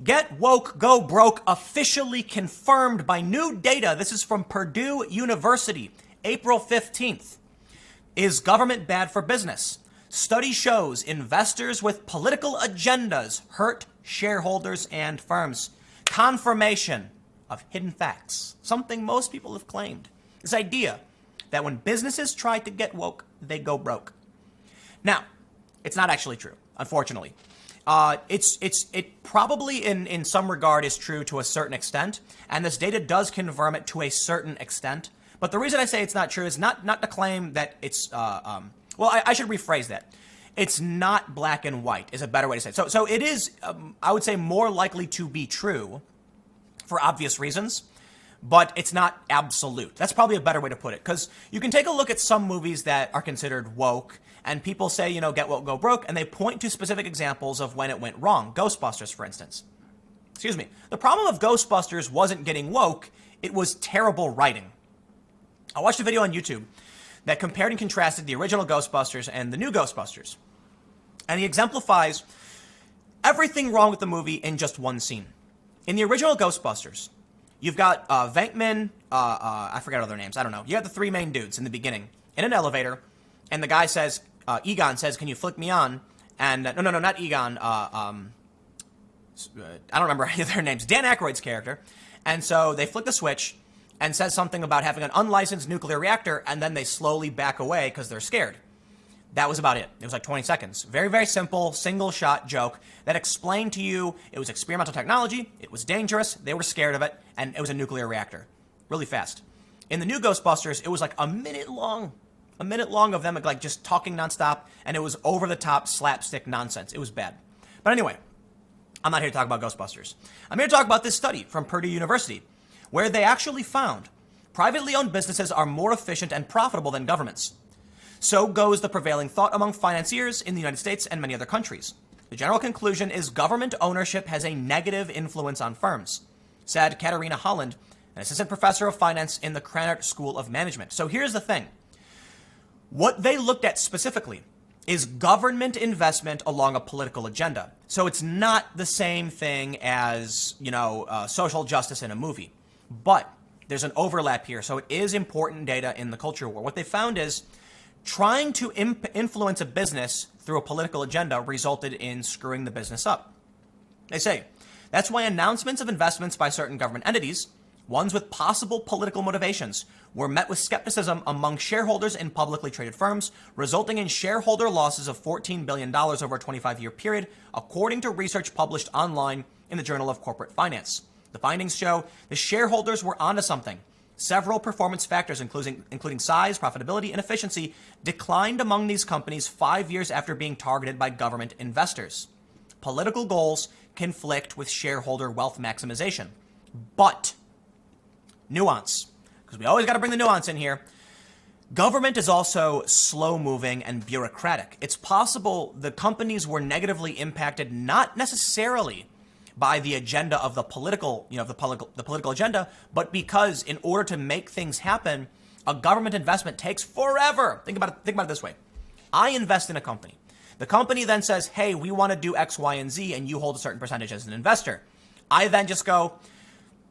Get woke, go broke officially confirmed by new data. This is from Purdue University, April 15th. Is government bad for business? Study shows investors with political agendas hurt shareholders and firms. Confirmation of hidden facts, something most people have claimed. This idea that when businesses try to get woke, they go broke. Now, it's not actually true, unfortunately. It probably in some regard is true to a certain extent, and this data does confirm it to a certain extent. But the reason I say it's not true is not to claim that it's, I should rephrase that. It's not black and white is a better way to say it. So it is, I would say, more likely to be true for obvious reasons, but it's not absolute. That's probably a better way to put it, because you can take a look at some movies that are considered woke, and people say, get woke, go broke, and they point to specific examples of when it went wrong. Ghostbusters, for instance. Excuse me. The problem of Ghostbusters wasn't getting woke, it was terrible writing. I watched a video on YouTube that compared and contrasted the original Ghostbusters and the new Ghostbusters. And he exemplifies everything wrong with the movie in just one scene. In the original Ghostbusters, you've got Venkman, I forget other names, I don't know. You got the three main dudes in the beginning in an elevator, and the guy says, Egon says, "Can you flick me on?" And no, not Egon. I don't remember any of their names. Dan Aykroyd's character. And so they flick the switch and says something about having an unlicensed nuclear reactor, and then they slowly back away because they're scared. That was about it. It was like 20 seconds. Very, very simple, single-shot joke that explained to you it was experimental technology, it was dangerous, they were scared of it, and it was a nuclear reactor. Really fast. In the new Ghostbusters, it was like a minute long of them like just talking nonstop, and it was over-the-top slapstick nonsense. It was bad. But anyway, I'm not here to talk about Ghostbusters. I'm here to talk about this study from Purdue University, where they actually found privately owned businesses are more efficient and profitable than governments. So goes the prevailing thought among financiers in the United States and many other countries. The general conclusion is government ownership has a negative influence on firms, said Katarina Holland, an assistant professor of finance in the Krannert School of Management. So here's the thing. What they looked at specifically is government investment along a political agenda. So it's not the same thing as, social justice in a movie. But there's an overlap here. So it is important data in the culture war. What they found is trying to influence a business through a political agenda resulted in screwing the business up. They say that's why announcements of investments by certain government entities, ones with possible political motivations, were met with skepticism among shareholders in publicly traded firms, resulting in shareholder losses of $14 billion over a 25-year period, according to research published online in the Journal of Corporate Finance. The findings show the shareholders were onto something. Several performance factors, including size, profitability, and efficiency, declined among these companies 5 years after being targeted by government investors. Political goals conflict with shareholder wealth maximization. But, nuance, because we always got to bring the nuance in here, government is also slow-moving and bureaucratic. It's possible the companies were negatively impacted not necessarily by the agenda of the political, the political agenda, but because in order to make things happen, a government investment takes forever. Think about it this way. I invest in a company. The company then says, hey, we want to do X, Y, and Z, and you hold a certain percentage as an investor. I then just go, all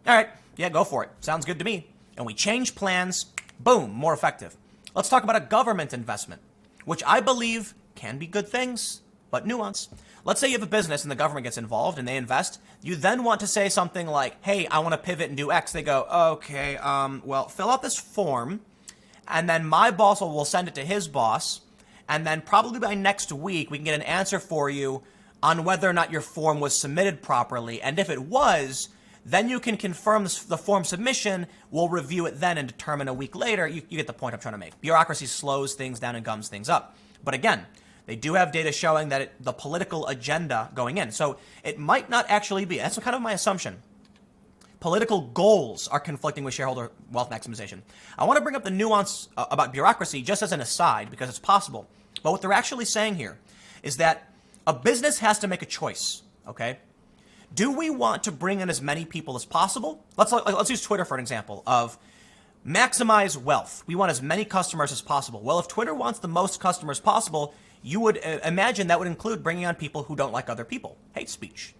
right, yeah, go for it. Sounds good to me. And we change plans, boom, more effective. Let's talk about a government investment, which I believe can be good things, but nuance. Let's say you have a business and the government gets involved and they invest. You then want to say something like, hey, I want to pivot and do X. They go, okay, fill out this form, and then my boss will send it to his boss, and then probably by next week we can get an answer for you on whether or not your form was submitted properly. And if it was, then you can confirm the form submission. We'll review it then and determine a week later. You get the point I'm trying to make. Bureaucracy slows things down and gums things up. But again, they do have data showing that the political agenda going in. So it might not actually be. That's kind of my assumption. Political goals are conflicting with shareholder wealth maximization. I want to bring up the nuance about bureaucracy just as an aside because it's possible. But what they're actually saying here is that a business has to make a choice, okay? Do we want to bring in as many people as possible? Let's use Twitter for an example of maximize wealth. We want as many customers as possible. Well, if Twitter wants the most customers possible, you would imagine that would include bringing on people who don't like other people. Hate speech.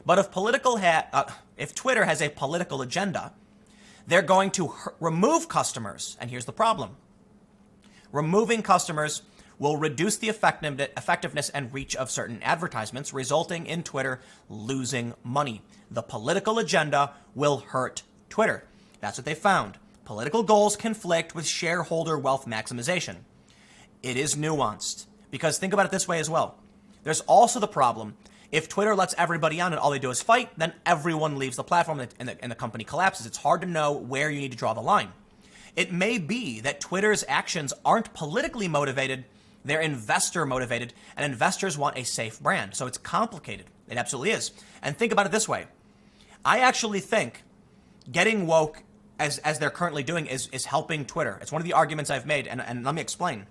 But if Twitter has a political agenda, they're going to remove customers. And here's the problem. Removing customers will reduce the effectiveness and reach of certain advertisements, resulting in Twitter losing money. The political agenda will hurt Twitter. That's what they found. Political goals conflict with shareholder wealth maximization. It is nuanced, because think about it this way as well. There's also the problem, if Twitter lets everybody on and all they do is fight, then everyone leaves the platform and the company collapses. It's hard to know where you need to draw the line. It may be that Twitter's actions aren't politically motivated, they're investor motivated, and investors want a safe brand. So it's complicated. It absolutely is. And think about it this way. I actually think getting woke, as they're currently doing, is helping Twitter. It's one of the arguments I've made, and let me explain.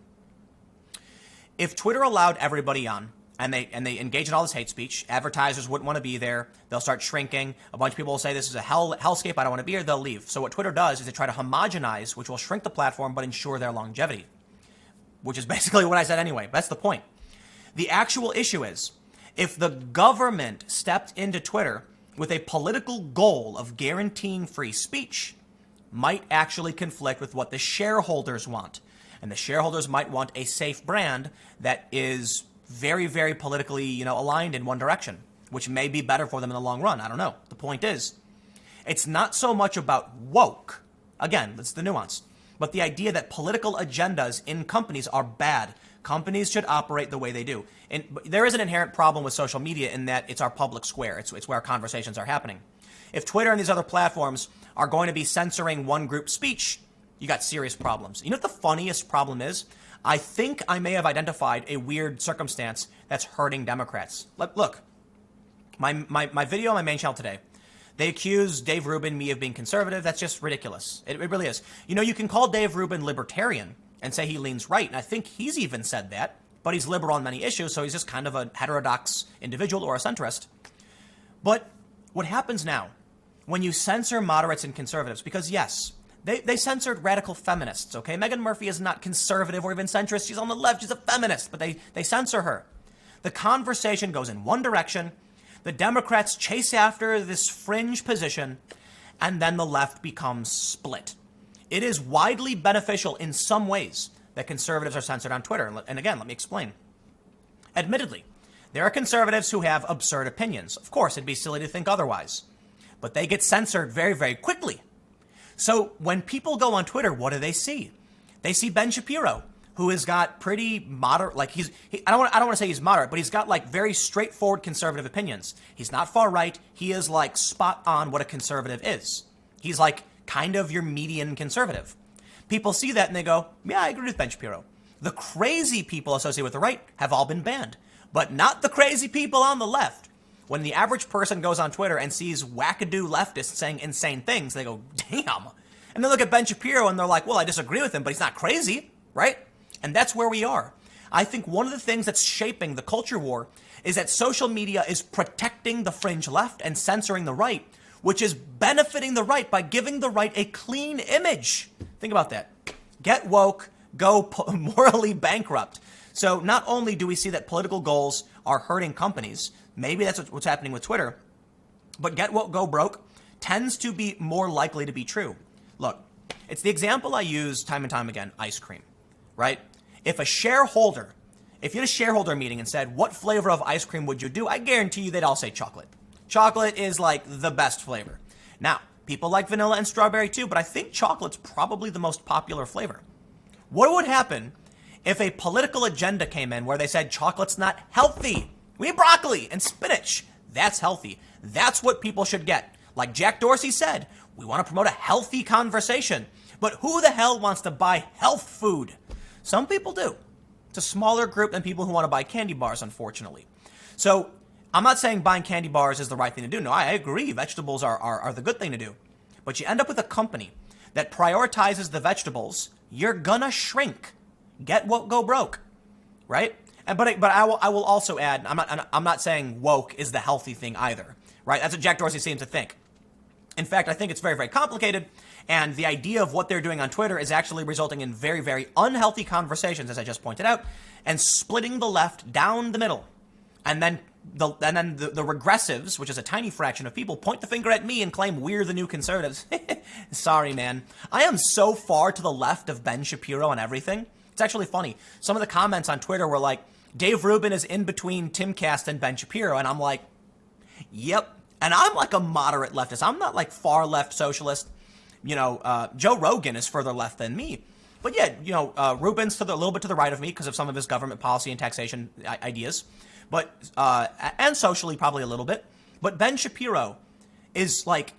If Twitter allowed everybody on, and they engage in all this hate speech, advertisers wouldn't want to be there. They'll start shrinking. A bunch of people will say this is a hellscape. I don't want to be here. They'll leave. So what Twitter does is they try to homogenize, which will shrink the platform but ensure their longevity, which is basically what I said anyway. That's the point. The actual issue is, if the government stepped into Twitter with a political goal of guaranteeing free speech, might actually conflict with what the shareholders want. And the shareholders might want a safe brand that is very, very politically, aligned in one direction, which may be better for them in the long run. I don't know. The point is, it's not so much about woke. Again, that's the nuance. But the idea that political agendas in companies are bad. Companies should operate the way they do. And there is an inherent problem with social media in that it's our public square. It's where conversations are happening. If Twitter and these other platforms are going to be censoring one group's speech, you got serious problems. You know what the funniest problem is? I think I may have identified a weird circumstance that's hurting Democrats. Look, my video on my main channel today, they accuse Dave Rubin, me, of being conservative. That's just ridiculous. It really is. You can call Dave Rubin libertarian and say he leans right, and I think he's even said that, but he's liberal on many issues, so he's just kind of a heterodox individual or a centrist. But what happens now when you censor moderates and conservatives, because yes, they censored radical feminists, okay? Meghan Murphy is not conservative or even centrist. She's on the left. She's a feminist, but they censor her. The conversation goes in one direction. The Democrats chase after this fringe position, and then the left becomes split. It is widely beneficial in some ways that conservatives are censored on Twitter. And again, let me explain. Admittedly, there are conservatives who have absurd opinions. Of course, it'd be silly to think otherwise. But they get censored very, very quickly. So when people go on Twitter, what do they see? They see Ben Shapiro, who has got pretty moderate, I don't want to say he's moderate, but he's got very straightforward conservative opinions. He's not far right. He is spot on what a conservative is. He's kind of your median conservative. People see that and they go, yeah, I agree with Ben Shapiro. The crazy people associated with the right have all been banned, but not the crazy people on the left. When the average person goes on Twitter and sees wackadoo leftists saying insane things, they go, damn. And they look at Ben Shapiro and they're like, well, I disagree with him, but he's not crazy, right? And that's where we are. I think one of the things that's shaping the culture war is that social media is protecting the fringe left and censoring the right, which is benefiting the right by giving the right a clean image. Think about that. Get woke, go morally bankrupt. So not only do we see that political goals are hurting companies, maybe that's what's happening with Twitter, but get woke, go broke tends to be more likely to be true. Look, it's the example I use time and time again, ice cream, right? If you had a shareholder meeting and said, what flavor of ice cream would you do? I guarantee you they'd all say chocolate. Chocolate is the best flavor. Now, people like vanilla and strawberry too, but I think chocolate's probably the most popular flavor. What would happen if a political agenda came in where they said chocolate's not healthy? We eat broccoli and spinach. That's healthy. That's what people should get. Like Jack Dorsey said, we want to promote a healthy conversation. But who the hell wants to buy health food? Some people do. It's a smaller group than people who want to buy candy bars, unfortunately. So I'm not saying buying candy bars is the right thing to do. No, I agree. Vegetables are the good thing to do. But you end up with a company that prioritizes the vegetables. You're gonna shrink. Get woke, go broke, right? But I will also add, I'm not saying woke is the healthy thing either, right? That's what Jack Dorsey seems to think. In fact, I think it's very, very complicated, and the idea of what they're doing on Twitter is actually resulting in very, very unhealthy conversations, as I just pointed out, and splitting the left down the middle, and then the regressives, which is a tiny fraction of people, point the finger at me and claim we're the new conservatives. Sorry, man. I am so far to the left of Ben Shapiro on everything. It's actually funny. Some of the comments on Twitter were like, Dave Rubin is in between Timcast and Ben Shapiro. And I'm like, yep. And I'm like a moderate leftist. I'm not like far left socialist. Joe Rogan is further left than me. But yeah, Rubin's a little bit to the right of me because of some of his government policy and taxation ideas. But, and socially probably a little bit. But Ben Shapiro is like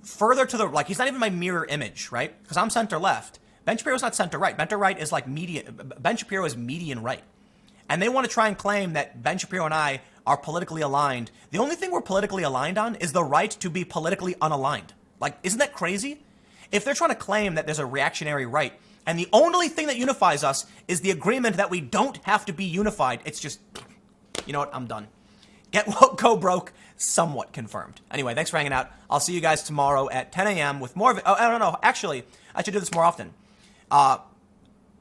further to the, like he's not even my mirror image, right? Because I'm center left. Ben Shapiro's not center right. Ben right is like Ben Shapiro is median right. And they want to try and claim that Ben Shapiro and I are politically aligned. The only thing we're politically aligned on is the right to be politically unaligned. Like, isn't that crazy? If they're trying to claim that there's a reactionary right, and the only thing that unifies us is the agreement that we don't have to be unified, it's just, you know what, I'm done. Get woke, go broke, somewhat confirmed. Anyway, thanks for hanging out. I'll see you guys tomorrow at 10 a.m. with more of it. Oh, I don't know. Actually, I should do this more often.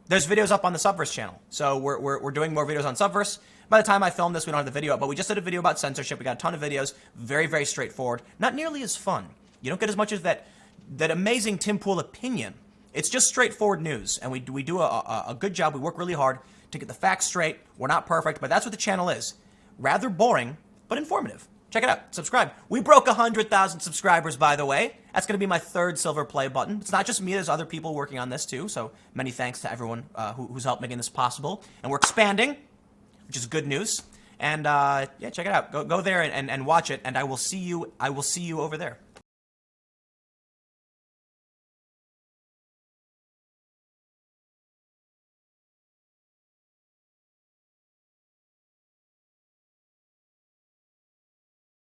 There's videos up on the Subverse channel. So we're doing more videos on Subverse. By the time I film this, we don't have the video up, but we just did a video about censorship. We got a ton of videos. Very, very straightforward. Not nearly as fun. You don't get as much as that amazing Tim Pool opinion. It's just straightforward news, and we do a good job. We work really hard to get the facts straight. We're not perfect, but that's what the channel is. Rather boring, but informative. Check it out. Subscribe. We broke 100,000 subscribers, by the way. That's going to be my third silver play button. It's not just me. There's other people working on this, too. So many thanks to everyone who's helped making this possible. And we're expanding, which is good news. And, yeah, check it out. Go there and watch it, and I will see you over there.